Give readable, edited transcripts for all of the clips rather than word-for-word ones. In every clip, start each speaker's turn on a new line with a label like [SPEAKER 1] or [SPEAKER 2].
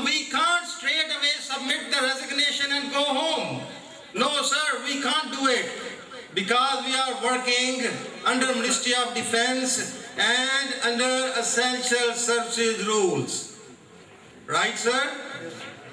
[SPEAKER 1] We can't straight away submit the resignation and go home. No sir, we can't do it, because we are working under Ministry of Defense and under essential services rules. Right sir?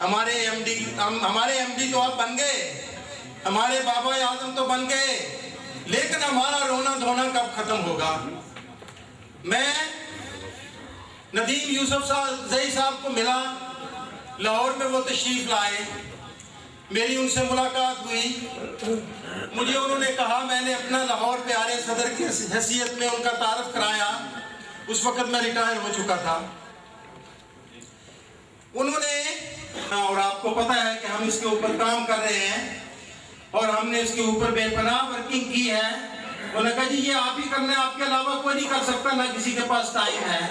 [SPEAKER 1] ہمارے M D تو آپ بن گئے، ہمارے بابا اعظم تو بن گئے، لیکن ہمارا رونا دھونا کب ختم ہوگا؟ میں ندیم یوسف زئی صاحب کو ملا، لاہور میں وہ تشریف لائے، میری ان سے ملاقات ہوئی، مجھے انہوں نے کہا، میں نے اپنا لاہور پیارے صدر کی حیثیت میں ان کا تعارف کرایا، اس وقت میں ریٹائر ہو چکا تھا۔ انہوں نے، اور آپ کو پتہ ہے کہ ہم اس کے اوپر کام کر رہے ہیں اور ہم نے اس کے اوپر بے پناہ ورکنگ کی ہے، انہوں نے کہا جی یہ آپ ہی کرنا ہے، آپ کے علاوہ کوئی نہیں کر سکتا، نہ کسی کے پاس ٹائم ہے۔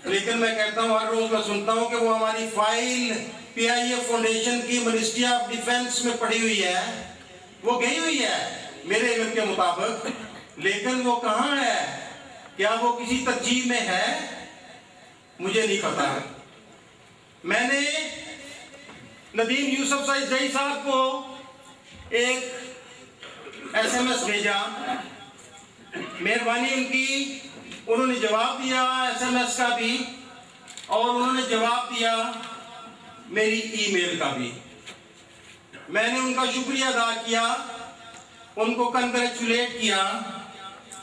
[SPEAKER 1] لیکن میں کہتا ہوں، ہر روز میں سنتا ہوں کہ وہ ہماری فائل پی آئی اے فاؤنڈیشن کی منسٹری آف ڈیفنس میں پڑی ہوئی ہے، وہ گئی ہوئی ہے میرے علم کے مطابق، لیکن وہ کہاں ہے؟ کیا وہ کسی ترجیح میں ہے؟ مجھے نہیں پتا۔ میں نے ندیم یوسف زئی صاحب کو ایک ایس ایم ایس بھیجا، مہربانی ان کی، انہوں نے جواب دیا ایس ایم ایس کا بھی، اور انہوں نے جواب دیا میری ای میل کا بھی۔ میں نے ان کا شکریہ ادا کیا، ان کو کنگریچولیٹ کیا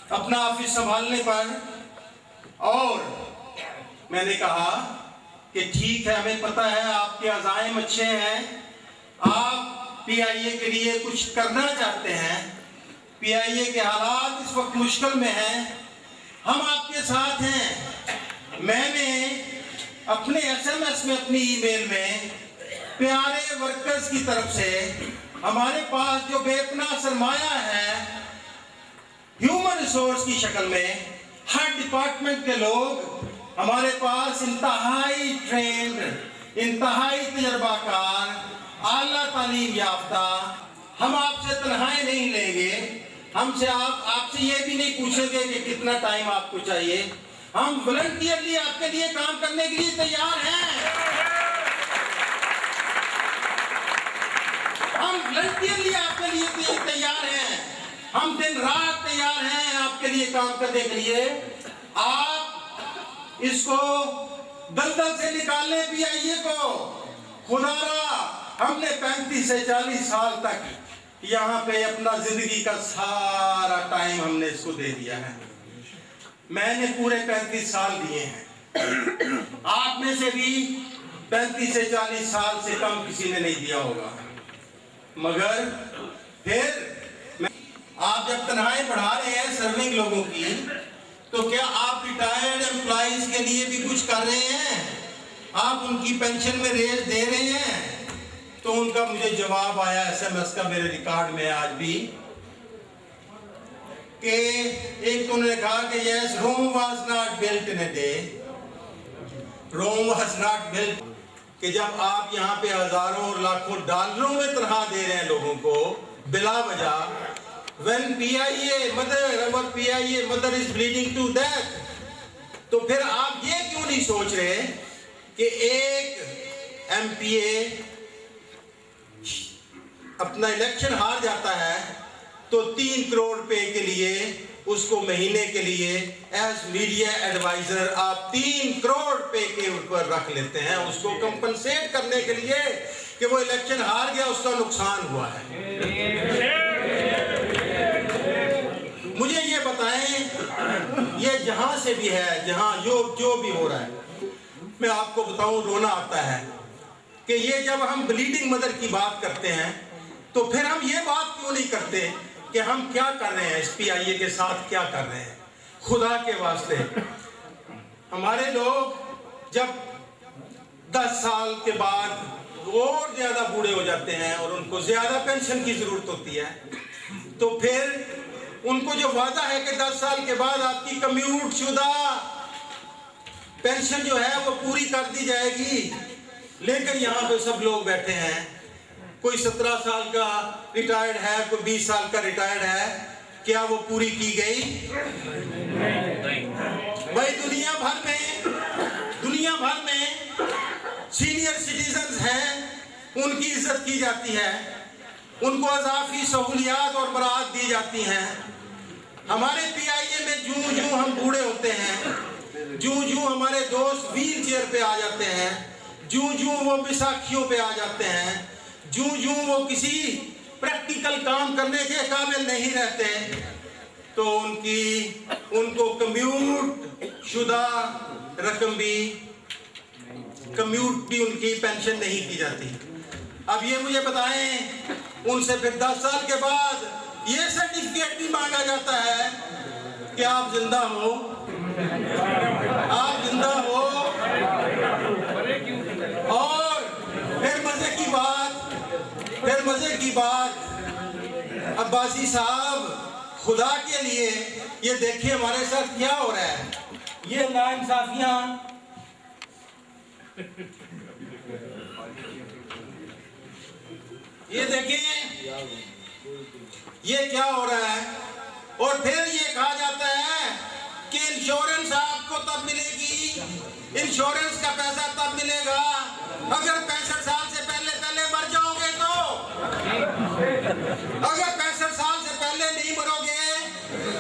[SPEAKER 1] اپنا آفس سنبھالنے پر، اور میں نے کہا کہ ٹھیک ہے، ہمیں پتہ ہے آپ کے عزائم اچھے ہیں، آپ پی آئی اے کے لیے کچھ کرنا چاہتے ہیں، پی آئی اے کے حالات اس وقت مشکل میں ہیں، ہم آپ کے ساتھ ہیں۔ میں نے اپنے ایس ایم ایس میں، اپنی ای میل میں، پیارے ورکرز کی طرف سے ہمارے پاس جو بے پناہ سرمایہ ہے ہیومن ریسورس کی شکل میں، ہر ڈپارٹمنٹ کے لوگ ہمارے پاس انتہائی ٹرینڈ، انتہائی تجربہ کار، اعلیٰ تعلیم یافتہ، ہم آپ سے تنخواہیں نہیں لیں گے، ہم سے آپ سے یہ بھی نہیں پوچھیں گے کہ کتنا ٹائم آپ کو چاہیے، ہم والنٹیئرلی آپ کے لیے کام کرنے کے لیے تیار ہیں، ہم والنٹیئرلی آپ کے لیے تیار ہیں، ہم دن رات تیار ہیں آپ کے لیے کام کرنے کے لیے۔ آپ اس کو دلدل سے نکالنے پی آئی اے کو، خدا را، ہم نے 35 سے 40 سال تک یہاں پہ اپنا زندگی کا سارا ٹائم ہم نے اس کو دے دیا ہے، میں نے پورے 35 سال دیے ہیں، آپ میں سے بھی 35 سے 40 سال سے کم کسی نے نہیں دیا ہوگا، مگر پھر آپ جب تنخواہیں بڑھا رہے ہیں سرونگ لوگوں کی، تو کیا آپ ریٹائرڈ امپلائیز کے لیے بھی کچھ کر رہے ہیں؟ آپ ان کی پینشن میں ریز دے رہے ہیں؟ تو ان کا مجھے جواب آیا ایس ایم ایس کا، میرے ریکارڈ میں آج بھی، کہ ایک تو انہوں نے کہا کہ yes, Rome was not built in a day, Rome was not built، کہ جب آپ یہاں پہ ہزاروں اور لاکھوں ڈالروں میں تنخواہ دے رہے ہیں لوگوں کو بلا وجہ، when PIA mother is bleeding to death، تو پھر آپ یہ کیوں نہیں سوچ رہے کہ ایک ایم پی اے اپنا الیکشن ہار جاتا ہے تو 3 کروڑ روپے کے لیے اس کو مہینے کے لیے ایز میڈیا ایڈوائزر آپ 3 کروڑ روپے کے اوپر رکھ لیتے ہیں اس کو کمپنسیٹ کرنے کے لیے کہ وہ الیکشن ہار گیا، اس کا نقصان ہوا ہے۔ مجھے یہ بتائیں، یہ جہاں سے بھی ہے، جہاں جو بھی ہو رہا ہے، میں آپ کو بتاؤں رونا آتا ہے کہ یہ جب ہم بلیڈنگ مدر کی بات کرتے ہیں تو پھر ہم یہ بات کیوں نہیں کرتے کہ ہم کیا کر رہے ہیں، اس پی آئی اے کے ساتھ کیا کر رہے ہیں۔ خدا کے واسطے ہمارے لوگ جب 10 سال کے بعد اور زیادہ بوڑھے ہو جاتے ہیں اور ان کو زیادہ پینشن کی ضرورت ہوتی ہے، تو پھر ان کو جو وعدہ ہے کہ 10 سال کے بعد آپ کی کمیوٹ شدہ پینشن جو ہے وہ پوری کر دی جائے گی، لیکن یہاں پہ سب لوگ بیٹھے ہیں، کوئی 17 سال کا ریٹائرڈ ہے، کوئی 20 سال کا ریٹائرڈ ہے، کیا وہ پوری کی گئی؟ بھائی دنیا بھر میں سینئر سٹیزنز ہیں، ان کی عزت کی جاتی ہے، ان کو اضافی سہولیات اور برات دی جاتی ہیں۔ ہمارے پی آئی اے میں جوں ہم بوڑھے ہوتے ہیں، جوں ہمارے دوست ویل چیئر پہ آ جاتے ہیں، جوں وہ بیساکھیوں پہ آ جاتے ہیں، جوں وہ کسی پریکٹیکل کام کرنے کے قابل نہیں رہتے، تو ان کو کمیوٹ شدہ رقم بھی ان کی پینشن نہیں کی جاتی۔ اب یہ مجھے بتائیں، ان سے پھر 10 سال کے بعد یہ سرٹیفکیٹ بھی مانگا جاتا ہے کہ آپ زندہ ہو، آپ زندہ ہو۔ اور پھر مزے کی بات عباسی صاحب، خدا کے لیے یہ دیکھیں ہمارے ساتھ کیا ہو رہا ہے، یہ ناانصافیاں، یہ دیکھیں یہ کیا ہو رہا ہے۔ اور پھر یہ کہا جاتا ہے کہ انشورنس آپ کو تب ملے گی، انشورنس کا پیسہ تب ملے گا اگر 65 سال سے پہلے مر جاؤ گے تو، اگر 65 سال سے پہلے نہیں مرو گے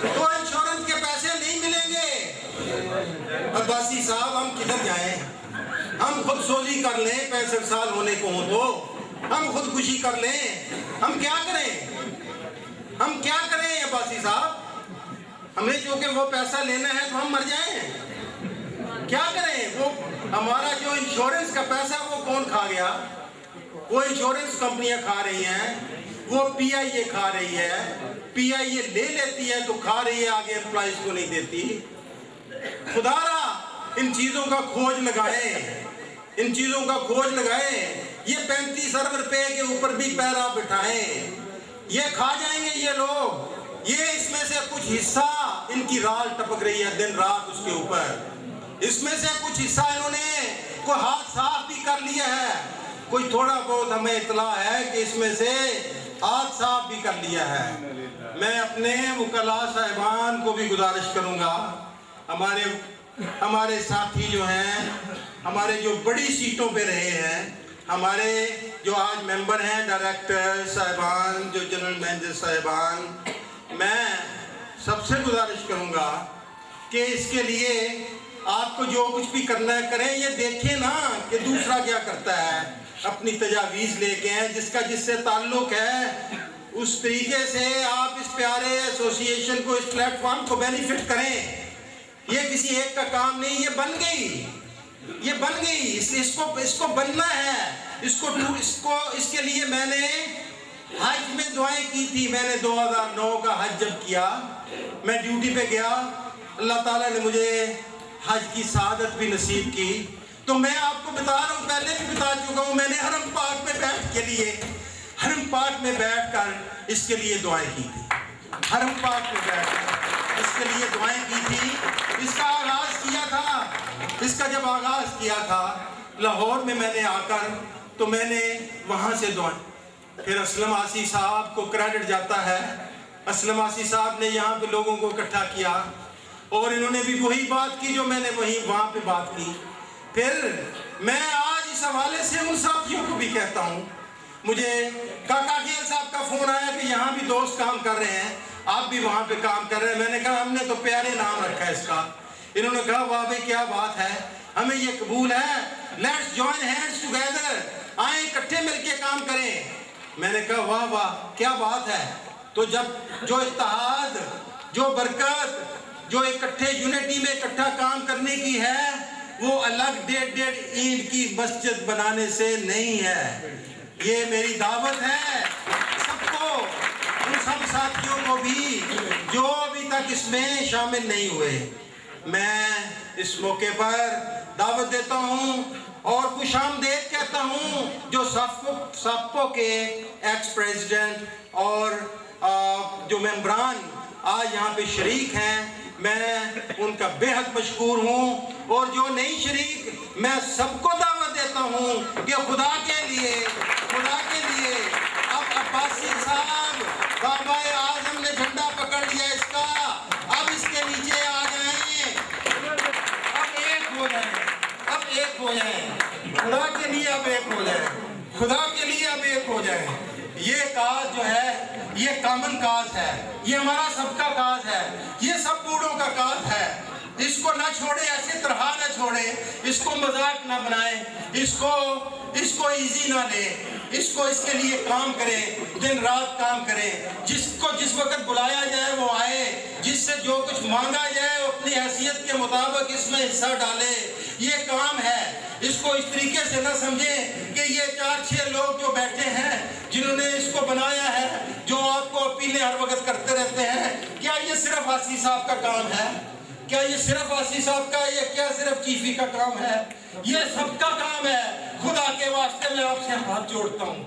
[SPEAKER 1] تو انشورنس کے پیسے نہیں ملیں گے۔ عباسی صاحب، ہم کدھر جائیں؟ ہم خود سوزی کر لیں، 65 سال ہونے کو ہوں تو ہم خودکشی کر لیں، ہم کیا کریں عباسی صاحب؟ ہمیں چونکہ وہ پیسہ لینا ہے تو ہم مر جائیں، کیا کریں؟ وہ ہمارا جو انشورنس کا پیسہ وہ کون کھا گیا؟ وہ انشورنس کمپنیاں کھا رہی ہیں، وہ پی آئی اے کھا رہی ہے، پی آئی اے لے لیتی ہے تو کھا رہی ہے، آگے امپلائیز کو نہیں دیتی۔ خدا را ان چیزوں کا کھوج لگائیں، یہ 35 ارب روپے کے اوپر بھی پیرا بٹھائیں، یہ کھا جائیں گے یہ لوگ، یہ اس میں سے کچھ حصہ ان کی رال ٹپک رہی ہے دن رات اس کے اوپر، اس میں سے کچھ حصہ انہوں نے کوئی ہاتھ صاف بھی کر لیا ہے، کوئی تھوڑا بہت ہمیں اطلاع ہے کہ اس میں سے ہاتھ صاف بھی کر لیا ہے۔ میں اپنے وکلاء صاحبان کو بھی گزارش کروں گا، ہمارے ساتھی جو ہیں، ہمارے جو بڑی سیٹوں پہ رہے ہیں، ہمارے جو آج ممبر ہیں، ڈائریکٹر صاحبان، جو جنرل مینیجر صاحبان، میں سب سے گزارش کروں گا کہ اس کے لیے آپ کو جو کچھ بھی کرنا ہے کریں، یہ دیکھیں نا کہ دوسرا کیا کرتا ہے، اپنی تجاویز لے کے ہیں، جس سے تعلق ہے اس طریقے سے آپ اس پیارے ایسوسیشن کو، اس پلیٹ فارم کو بینیفٹ کریں۔ یہ کسی ایک کا کام نہیں، یہ بن گئی، اس کو بننا ہے، اس کے لیے میں نے حج میں دعائیں کی تھی۔ میں نے 2009 کا حج جب کیا، میں ڈیوٹی پہ گیا، اللہ تعالیٰ نے مجھے حج کی سعادت بھی نصیب کی، تو میں آپ کو بتا رہا ہوں، پہلے بھی بتا چکا ہوں، میں نے حرم پاک میں بیٹھ کر اس کے لیے دعائیں کی تھی، حرم پاک میں بیٹھ کر اس کے لیے دعائیں کی تھی۔ اس کا جب آغاز کیا تھا لاہور میں نے آ کر، تو میں نے وہاں سے دعائیں، پھر اسلم آسی صاحب کو کریڈٹ جاتا ہے، اسلم آسی صاحب نے یہاں پہ لوگوں کو اکٹھا کیا، اور انہوں نے بھی وہی بات کی جو میں نے وہاں پہ بات کی۔ پھر میں آج اس حوالے سے ان ساتھیوں کو بھی کہتا ہوں، مجھے کاکا کھیل صاحب کا فون آیا کہ یہاں بھی دوست کام کر رہے ہیں، آپ بھی وہاں پہ کام کر رہے ہیں۔ میں نے کہا ہم نے تو پیارے نام رکھا ہے اس کا۔ انہوں نے کہا واہ بھائی کیا بات ہے، ہمیں یہ قبول ہے، لیٹس جوائن ہینڈز ٹوگیدر، آئیں اکٹھے مل کے کام کریں۔ میں نے کہا واہ واہ کیا بات ہے۔ تو جب جو اتحاد، جو برکت، جو اکٹھے یونٹی میں اکٹھا کام کرنے کی ہے، وہ الگ ڈیڑھ اینٹ کی مسجد بنانے سے نہیں ہے۔ یہ میری دعوت ہے سب کو، ان سب ساتھیوں کو بھی جو ابھی تک اس میں شامل نہیں ہوئے، میں اس موقع پر دعوت دیتا ہوں اور خوش آمدید کہتا ہوں جو سافپو کے ایکس پریزیڈنٹ اور جو ممبران آج یہاں پہ شریک ہیں، میں ان کا بے حد مشکور ہوں، اور جو نہیں شریک میں سب کو دعوت دیتا ہوں کہ خدا کے لیے اب عباسی صاحب بابا اعظم نے جھنڈا پکڑ لیا اس کا، اب اس کے نیچے آ جائیں، اب ایک ہو جائیں، خدا کے لیے اب ایک ہو جائیں، یہ کاز جو ہے یہ کامن کاز ہے، یہ ہمارا سب کا کاز ہے، یہ سب بوڑھوں کا کاز ہے، اس کو نہ چھوڑے، ایسی طرح نہ چھوڑے، اس کو مذاق نہ بنائے، اس کو ایزی نہ لے، اس کو اس کے لیے کام کرے، دن رات کام کرے، جس کو جس وقت بلایا جائے وہ آئے، جس سے جو کچھ مانگا جائے وہ اپنی حیثیت کے مطابق اس میں حصہ ڈالے۔ یہ کام ہے، اس کو اس طریقے سے نہ سمجھیں کہ یہ 4-6 لوگ جو بیٹھے ہیں جنہوں نے اس کو بنایا ہے، جو آپ کو اپیلیں ہر وقت کرتے رہتے ہیں، کیا یہ صرف آسی صاحب کا کام ہے؟ کیا یہ صرف آسی صاحب کا، یہ کیا صرف چیفی کا کام ہے؟ یہ سب کا کام ہے۔ خدا کے واسطے میں آپ سے ہاتھ جوڑتا ہوں،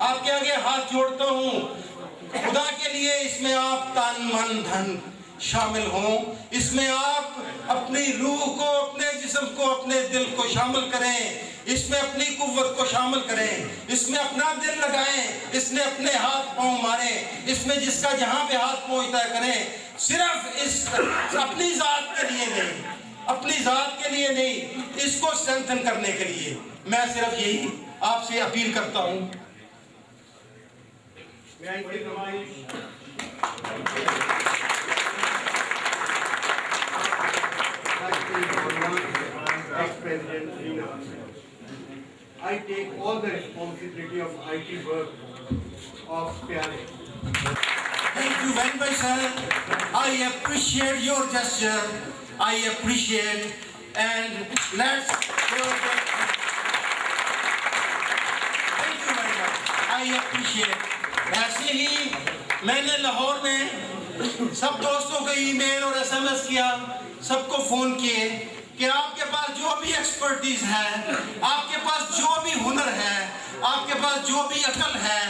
[SPEAKER 1] آپ کے آگے ہاتھ جوڑتا ہوں، خدا کے لیے اس میں آپ تن من دھن شامل ہوں، اس میں آپ اپنی روح کو، اپنے جسم کو، اپنے دل کو شامل کریں، اس میں اپنی قوت کو شامل کریں، اس میں اپنا دل لگائیں، اس میں اپنے ہاتھ پاؤں ماریں، اس میں جس کا جہاں پہ ہاتھ پہنچتا ہے کریں، صرف اس اپنی ذات کے لیے نہیں، اپنی ذات کے لیے نہیں، اس کو اسٹرینتھن کرنے کے لیے۔ میں صرف یہی آپ سے اپیل کرتا ہوں۔
[SPEAKER 2] I take all the responsibility of IT work of Pyare.
[SPEAKER 1] Thank you very much, sir. I appreciate your gesture. I appreciate, and let's go. Thank you very much. I appreciate. ایسے ہی میں نے لاہور میں سب دوستوں کو ای میل اور SMS کیا، سب کو phone کیے کہ آپ کے پاس جو بھی ایکسپرٹیز ہے، آپ کے پاس جو بھی ہنر ہے، آپ کے پاس جو بھی عقل ہے،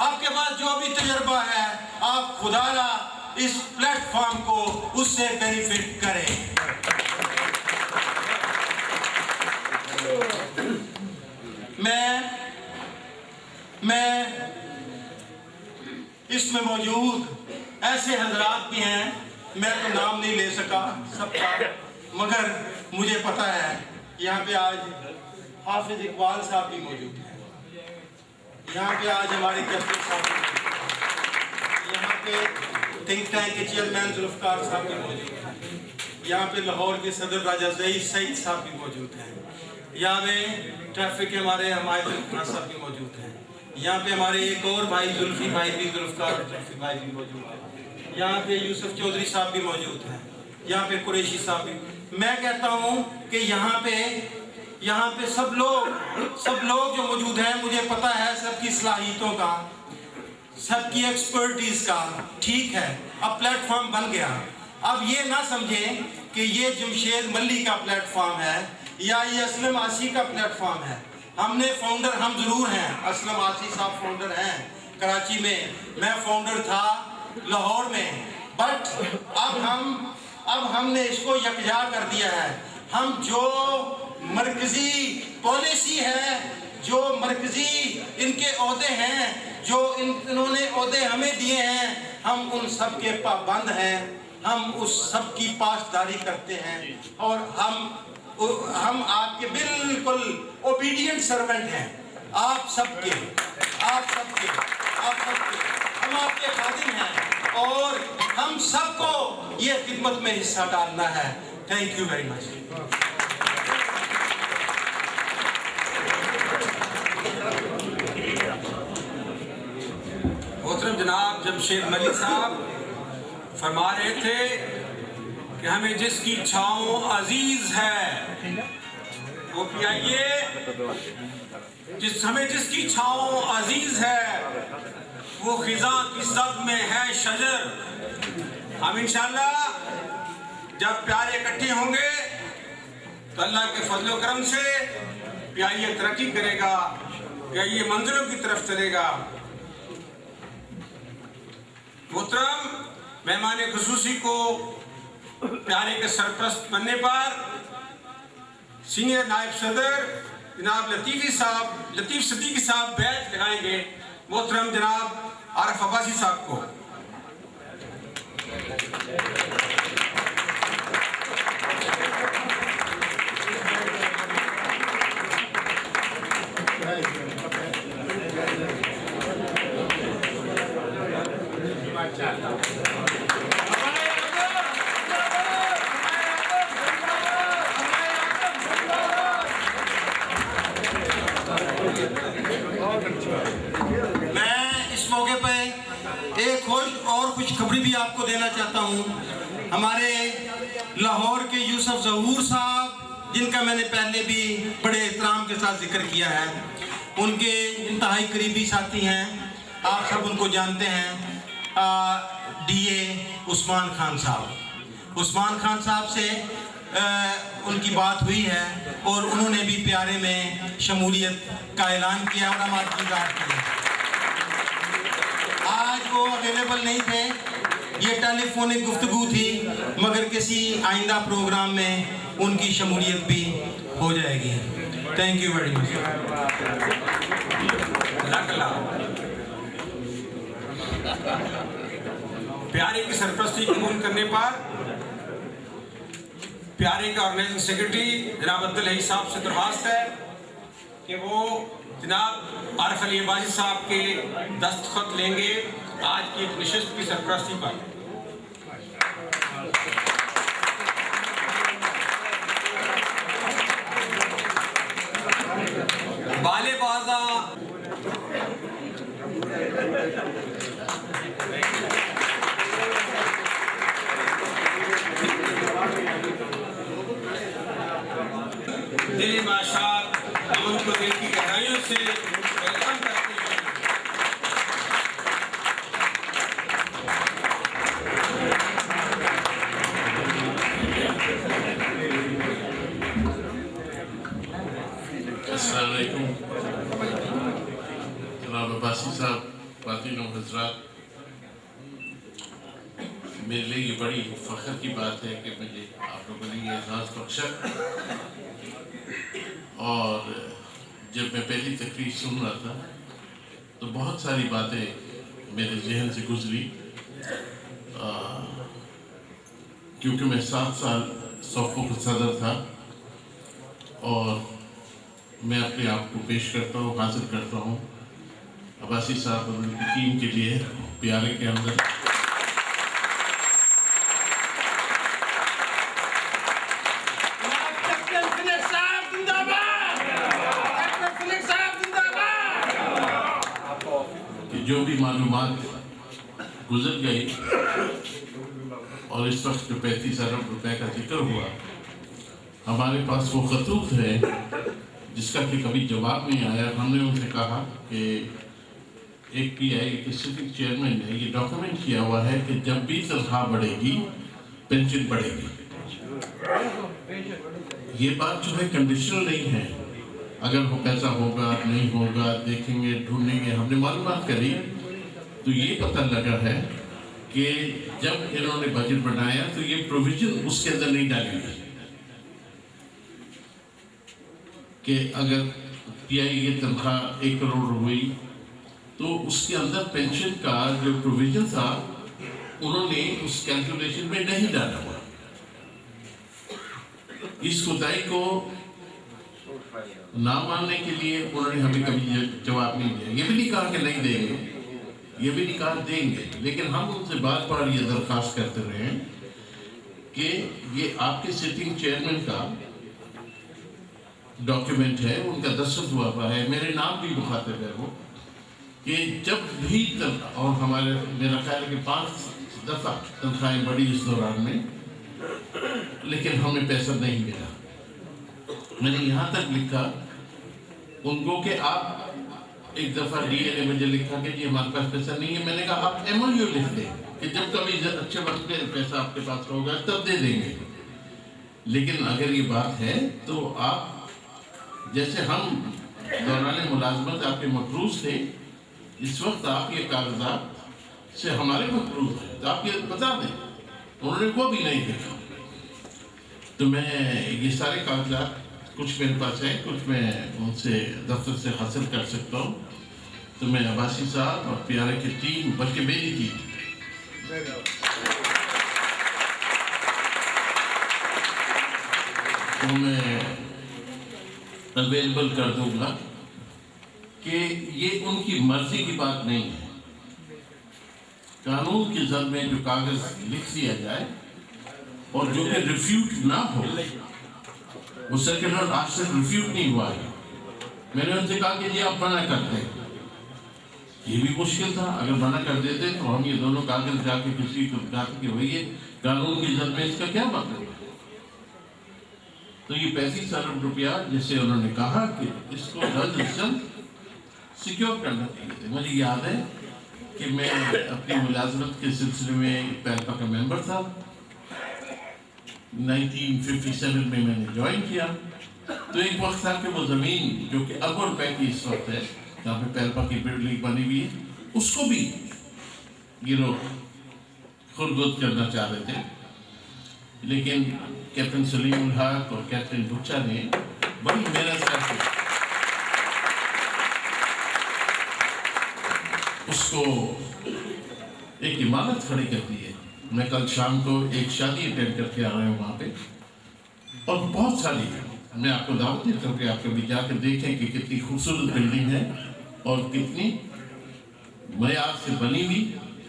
[SPEAKER 1] آپ کے پاس جو بھی تجربہ ہے، آپ خدا را اس پلیٹ فارم کو اس سے بینیفٹ کریں۔ میں اس میں موجود ایسے حضرات بھی ہیں، میں تو نام نہیں لے سکا سب کا، مگر مجھے پتہ ہے یہاں پہ آج حافظ اقبال صاحب بھی موجود ہیں، یہاں پہ آج ہمارے کیپٹن صاحب بھی موجود ہیں، یہاں پہ تھنک ٹینک کے چیئرمین ذوالفقار صاحب بھی موجود ہیں، یہاں پہ لاہور کے صدر راجہ ظہیر سعید صاحب بھی موجود ہیں، یہاں پہ ٹریفک کے ہمارے حمایت خان صاحب بھی موجود ہیں، یہاں پہ ہمارے ایک اور بھائی زلفی بھائی بھی، ذوالفقار زلفی بھائی بھی موجود ہیں، یہاں پہ یوسف چودھری صاحب بھی موجود ہیں، یہاں پہ قریشی صاحب بھی۔ میں کہتا ہوں کہ یہاں پہ سب لوگ جو موجود ہیں، مجھے پتہ ہے سب کی صلاحیتوں کا، سب کی ایکسپرٹیز کا، ٹھیک ہے، اب پلیٹ فارم بن گیا۔ اب یہ نہ سمجھیں کہ یہ جمشید ملی کا پلیٹ فارم ہے یا یہ اسلم آسی کا پلیٹ فارم ہے۔ ہم نے فاؤنڈر، ہم ضرور ہیں، اسلم آسی صاحب فاؤنڈر ہیں کراچی میں، میں فاؤنڈر تھا لاہور میں، بٹ اب ہم نے اس کو یکجا کر دیا ہے۔ ہم جو مرکزی پالیسی ہے، جو مرکزی ان کے عہدے ہیں، جو انہوں نے عہدے ہمیں دیے ہیں، ہم ان سب کے پابند ہیں، ہم اس سب کی پاسداری کرتے ہیں، اور ہم آپ کے بالکل اوبیڈینٹ سرونٹ ہیں، آپ سب کے، ہم آپ کے خادم ہیں، اور ہم سب کو یہ خدمت میں حصہ ڈالنا ہے۔ Thank you very much.
[SPEAKER 3] محترم جناب جمشید ملی صاحب فرما رہے تھے کہ ہمیں جس کی چھاؤں عزیز ہے وہ پیائیے، ہمیں جس کی چھاؤں عزیز ہے وہ خزاں کی زد میں ہے شجر۔ ہم انشاءاللہ جب پیارے اکٹھے ہوں گے تو اللہ کے فضل و کرم سے پیائیے ترقی کرے گا، پیائیے منزلوں کی طرف چلے گا۔ محترم مہمان خصوصی کو پیارے کے سرپرست بننے پر سینئر نائب صدر جناب لطیف صدیقی صاحب بیعت لگائیں گے۔ محترم جناب عارف عباسی صاحب کو۔
[SPEAKER 1] میں اس موقع پہ ایک اور خوشخبری بھی آپ کو دینا چاہتا ہوں. ہمارے لاہور کے یوسف ظہور صاحب، جن کا میں نے پہلے بھی بڑے احترام کے ساتھ ذکر کیا ہے، ان کے انتہائی قریبی ساتھی ہیں، آپ سب ان کو جانتے ہیں، ڈی اے عثمان خان صاحب. عثمان خان صاحب سے ان کی بات ہوئی ہے اور انہوں نے بھی پیارے میں شمولیت کا اعلان کیا اور ہم آج کی بات کی. آج وہ اویلیبل نہیں تھے، یہ ٹیلی فونک گفتگو تھی، مگر کسی آئندہ پروگرام میں ان کی شمولیت بھی ہو جائے گی. Thank you very much.
[SPEAKER 3] پیارے کی سرپرستی قبول کرنے پر پیارے کا آرگنائزنگ سیکرٹری جناب عبدالحی صاحب سے درخواست ہے کہ وہ جناب عارف علی عباسی صاحب کے دستخط لیں گے آج کی نشست کی سرپرستی پر. بالے بازا دلی بادشاہ ہم ان کو دل کی گہرائیوں سے ویلکم کرتے ہیں.
[SPEAKER 4] السلام علیکم جناب عباسی صاحب، خواتین و حضرات، میرے لیے یہ بڑی فخر کی بات ہے کہ مجھے آپ لوگوں نے یہ اعزاز بخشا. اور جب میں پہلی تقریر سن رہا تھا تو بہت ساری باتیں میرے ذہن سے گزری، کیونکہ میں 7 سال صوفوں کا صدر تھا اور میں اپنے آپ کو پیش کرتا ہوں، حاضر کرتا ہوں عباسی صاحب اور ان کی ٹیم کے لیے پیارے کے اندر. کہ جو بھی معلومات گزر گئی اور اس وقت جو 35 ارب روپے کا ذکر ہوا، ہمارے پاس وہ خطوط ہے جس کا کہ کبھی جواب نہیں آیا. ہم نے ان سے کہا کہ ایک پی آئی کے سٹنگ چیئرمین نے یہ ڈاکومنٹ کیا ہوا ہے کہ جب بھی تنخواہ بڑھے گی پینشن بڑھے گی. یہ بات جو ہے کنڈیشنل نہیں ہے، اگر وہ پیسہ ہوگا نہیں ہوگا دیکھیں گے ڈھونڈیں گے. ہم نے معلومات کری تو یہ پتہ لگا ہے کہ جب انہوں نے بجٹ بنایا تو یہ پروویژن اس کے اندر نہیں ڈالی گئی کہ اگر پی آئی کی تنخواہ 1 کروڑ ہوئی تو اس کے اندر پینشن کا جو پروویژن تھا انہوں نے اس کیلکولیشن میں نہیں ڈالا ہوا. اس کوتاہی کو نہ ماننے کے لیے انہوں نے ہمیں کبھی جواب نہیں دیا. یہ بھی نہیں کہا کہ نہیں دیں گے، یہ بھی نہیں کہا دیں گے، لیکن ہم ان سے بار بار یہ درخواست کرتے رہے ہیں کہ یہ آپ کے سٹنگ چیئرمین کا ڈاکیومنٹ ہے، ان کا دستخط ہوا ہے، میرے نام بھی مخاطب ہے وہ، کہ جب بھی اور ہمارے میرا خیال ہے کہ 5 دفعہ تنخواہیں بڑھی اس دوران میں، لیکن ہمیں پیسہ نہیں ملا. میں نے یہاں تک لکھا ان کو کہ آپ ایک دفعہ ڈی اے نے مجھے لکھا کہ جی ہمارے پاس پیسہ نہیں ہے. میں نے کہا آپ ایم او یو لکھ دیں کہ جب کبھی اچھے وقت پہ پیسہ آپ کے پاس ہوگا تب دے دیں گے. لیکن اگر یہ بات ہے تو آپ جیسے ہم دوران ملازمت آپ کے مقروض تھے، اس وقت آپ یہ کاغذات سے ہمارے مقروض ہیں تو آپ یہ بتا دیں. انہوں نے وہ بھی نہیں دیکھا. تو میں یہ سارے کاغذات کچھ میرے پاس ہیں، کچھ میں ان سے دفتر سے حاصل کر سکتا ہوں. تو میں عباسی صاحب اور پیارے کی ٹیم بلکہ میری ٹیم تو میں اویلیبل کر دوں گا کہ یہ ان کی مرضی کی بات نہیں ہے. قانون کی زد میں جو کاغذ لکھ دیا جائے اور جو کہ ریفیوٹ نہ ہو، وہ سرکولر آج تک ریفیوٹ نہیں ہوا ہے. میں نے ان سے کہا کہ یہ آپ منع کرتے ہیں یہ بھی مشکل تھا. اگر منع کر دیتے تو ہم یہ دونوں کاغذ جا کے کسی کو دکھاتے کہ بھئی یہ قانون کی زد میں اس کا کیا مطلب ہے. تو یہ 35 ارب روپیہ جیسے انہوں نے کہا کہ اس کو جلد از جلد سیکیور کرنا چاہیے. مجھے یاد ہے کہ میں اپنی ملازمت کے سلسلے میں پیلپا کا ممبر تھا. 1957 میں نے جوائن کیا. تو ایک وقت تھا کہ وہ زمین جو کہ اکبر پہ کی اس وقت ہے جہاں پہ پیلپا کی بلڈنگ بنی ہوئی ہے اس کو بھی یہ لوگ خرد کرنا چاہ رہے تھے. لیکن کیپٹن سلیم الحق اور کیپٹن بچا نے بڑی محنت کر کے اس کو ایک عمارت کھڑی کر دی ہے. میں کل شام کو ایک شادی اٹینڈ کر کے آ رہا ہوں وہاں پہ اور بہت ساری ہے. میں آپ کو دعوت دیتا ہوں کہ آپ کبھی جا کے دیکھیں کہ کتنی خوبصورت بلڈنگ ہے اور کتنی معیار سے بنی ہوئی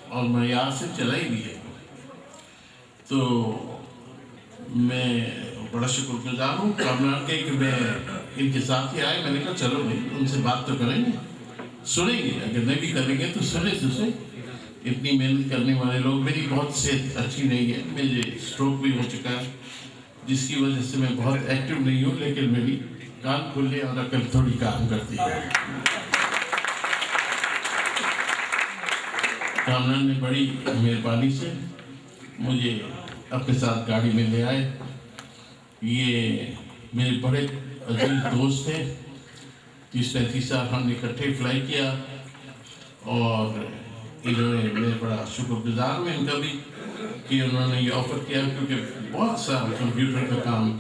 [SPEAKER 4] اور معیار سے چلائی ہوئی ہے. تو میں بڑا شکر گزار ہوں کامران کے کہ میں ان کے ساتھ ہی آئے. میں نے کہا چلو بھائی ان سے بات تو کریں گے, سنیں گے, اگر نہیں بھی کریں گے تو سنیں سے. اتنی محنت کرنے والے لوگ. میری بہت صحت اچھی نہیں ہے, مجھے اسٹروک بھی ہو چکا ہے جس کی وجہ سے میں بہت ایکٹیو نہیں ہوں, لیکن میری کان کھلے اور عقل تھوڑی کام کرتی ہے. کامران نے بڑی مہربانی سے مجھے اپنے ساتھ گاڑی میں لے آئے. یہ میرے بڑے عزیز دوست تھے. 30-35 سال ہم نے اکٹھے فلائی کیا اور انہوں نے میں بڑا شکر گزار ہوں ان کا بھی کہ انہوں نے یہ آفر کیا, کیونکہ بہت سا کمپیوٹر کا کام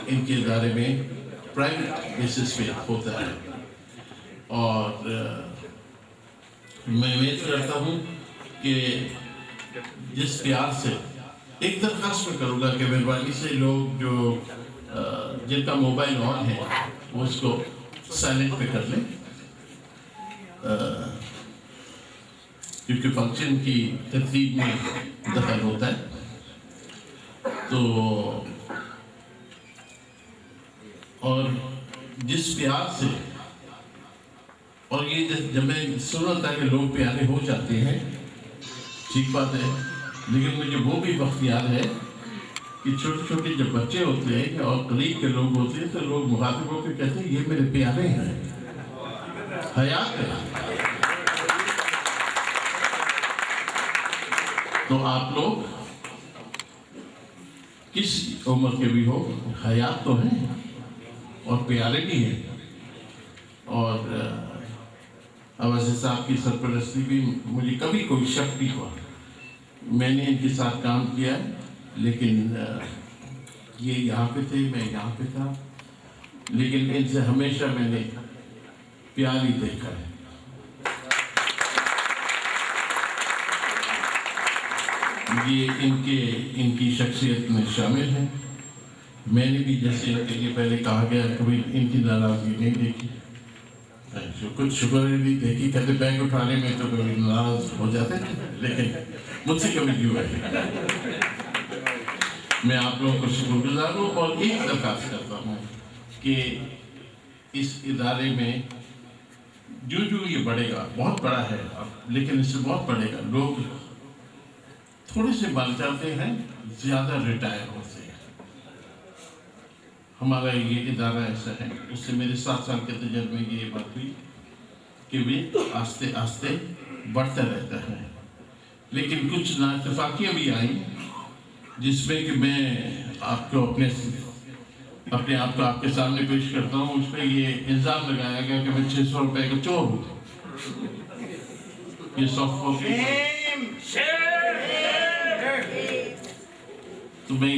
[SPEAKER 4] ان کے ادارے میں پرائیویٹ بیسس پہ ہوتا ہے. اور میں امید کرتا ہوں کہ جس پیار سے ایک درخواست میں کروں گا کہ مہربانی سے لوگ جو جن کا موبائل آن ہے وہ اس کو سائلنٹ پہ کر لیں, کیونکہ فنکشن کی ترتیب میں دخل ہوتا ہے. تو اور جس پیار سے, اور یہ جب میں سن رہا تھا کہ لوگ پیارے ہو جاتے ہیں, ٹھیک بات ہے, لیکن مجھے وہ بھی وقت یاد ہے کہ چھوٹے چھوٹے جب بچے ہوتے ہیں اور قریب کے لوگ ہوتے ہیں تو لوگ مخاطب ہو کے کہتے ہیں یہ میرے پیارے ہیں, حیات ہے. تو آپ لوگ کس عمر کے بھی ہو حیات تو ہیں اور پیارے بھی ہیں. اور عوض صاحب کی سرپرستی بھی مجھے کبھی کوئی شک نہیں ہوا. میں نے ان کے ساتھ کام کیا ہے, لیکن یہ یہاں پہ تھے, میں یہاں پہ تھا, لیکن ان سے ہمیشہ میں نے پیار ہی دیکھا ہے. یہ ان کی شخصیت میں شامل ہے. میں نے بھی جیسے ان کے لیے پہلے کہا گیا کبھی ان کی ناراضگی نہیں دیکھی, کچھ شکر بھی دیکھی, کہتے بیگ اٹھانے میں تو کبھی ناراض ہو جاتے تھے, لیکن مجھ سے کبھی کیوں ہے. میں آپ لوگوں کو شکر گزار ہوں اور ایک درخواست کرتا ہوں کہ اس ادارے میں جو یہ بڑھے گا, بہت بڑا ہے لیکن اس سے بہت بڑھے گا. لوگ تھوڑے سے بڑھ جاتے ہیں, زیادہ ریٹائر ہوتے ہیں. ہمارا یہ ادارہ ایسا ہے, اس سے میرے 7 سال کے تجربے میں یہ بات ہوئی کہ وہ آہستہ آہستہ بڑھتا رہتا ہے. لیکن کچھ نااتفاقیاں بھی آئیں جس میں کہ میں آپ کو اپنے آپ کو آپ کے سامنے پیش کرتا ہوں. اس پہ یہ الزام لگایا گیا کہ میں 600 روپے کا چور ہوں. یہ سافٹ کاپی تو میں